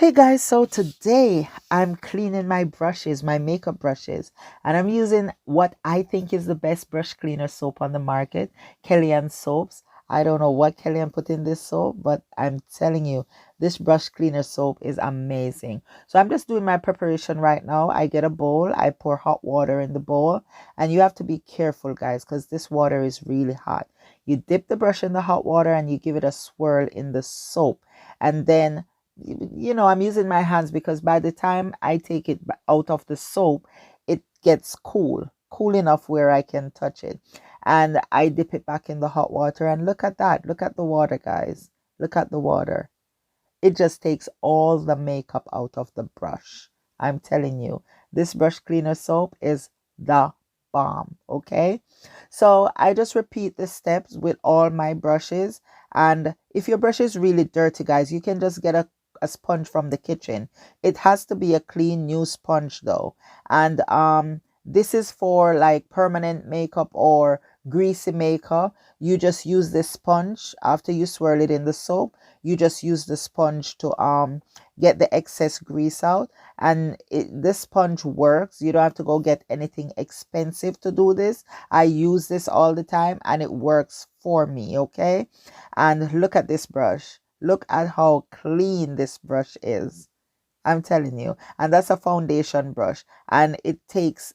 Hey guys, so today I'm cleaning my brushes, my makeup brushes, and I'm using what I think is the best brush cleaner soap on the market, Kellyanne soaps. I don't know what Kellyanne put in this soap, but I'm telling you, this brush cleaner soap is amazing. So I'm just doing my preparation right now. I get a bowl, I pour hot water in the bowl, and you have to be careful, guys, because this water is really hot. You dip the brush in the hot water and you give it a swirl in the soap, and then I'm using my hands because by the time I take it out of the soap, it gets cool enough where I can touch it. And I dip it back in the hot water and look at that. Look at the water, guys. Look at the water. It just takes all the makeup out of the brush. I'm telling you, this brush cleaner soap is the bomb. Okay. So I just repeat the steps with all my brushes. And if your brush is really dirty, guys, you can just get a sponge from the kitchen. It has to be a clean new sponge though. And this is for like permanent makeup or greasy makeup. You just use this sponge after you swirl it in the soap. You just use the sponge to get the excess grease out, and this sponge works. You don't have to go get anything expensive to do this. I use this all the time and it works for me. Okay, and look at this brush. Look at how clean this brush is. I'm telling you. And that's a foundation brush, and it takes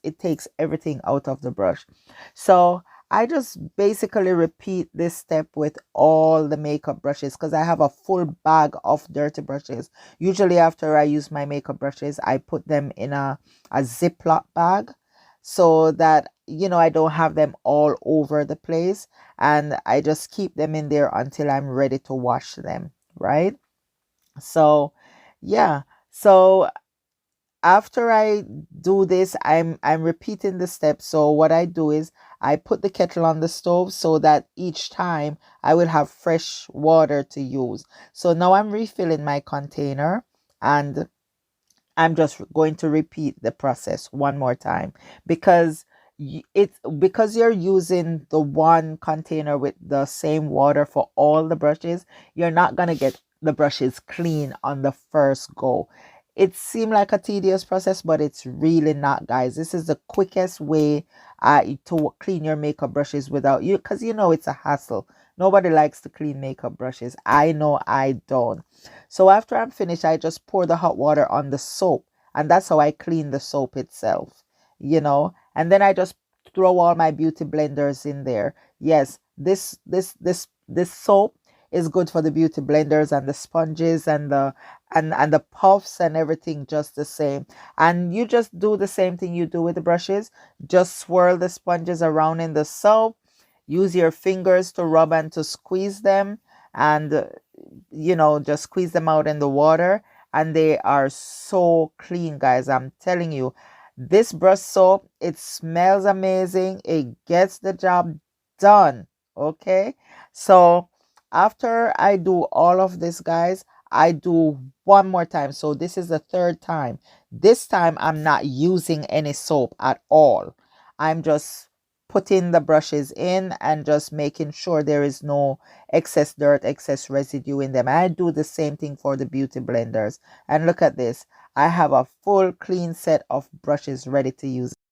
everything out of the brush. So I just basically repeat this step with all the makeup brushes because I have a full bag of dirty brushes. Usually after I use my makeup brushes, I put them in a Ziploc bag so that I don't have them all over the place, and I just keep them in there until I'm ready to wash them, right? So yeah. So after I do this, I'm repeating the steps. So what I do is I put the kettle on the stove so that each time I will have fresh water to use. So now I'm refilling my container, and I'm just going to repeat the process one more time because it's because you're using the one container with the same water for all the brushes. You're not going to get the brushes clean on the first go. It seemed like a tedious process, but it's really not, guys. This is the quickest way to clean your makeup brushes without you, because it's a hassle. Nobody likes to clean makeup brushes. I know I don't. So after I'm finished, I just pour the hot water on the soap, and that's how I clean the soap itself. And then I just throw all my beauty blenders in there. Yes, this soap is good for the beauty blenders and the sponges and the puffs and everything just the same. And you just do the same thing you do with the brushes. Just swirl the sponges around in the soap. Use your fingers to rub and to squeeze them, and just squeeze them out in the water, and they are so clean, guys. I'm telling you, this brush soap, it smells amazing. It gets the job done. Okay, so after I do all of this, guys, I do one more time. So this is the third time. This time I'm not using any soap at all. I'm just putting the brushes in and just making sure there is no excess dirt, excess residue in them. I do the same thing for the beauty blenders. And look at this. I have a full clean set of brushes ready to use.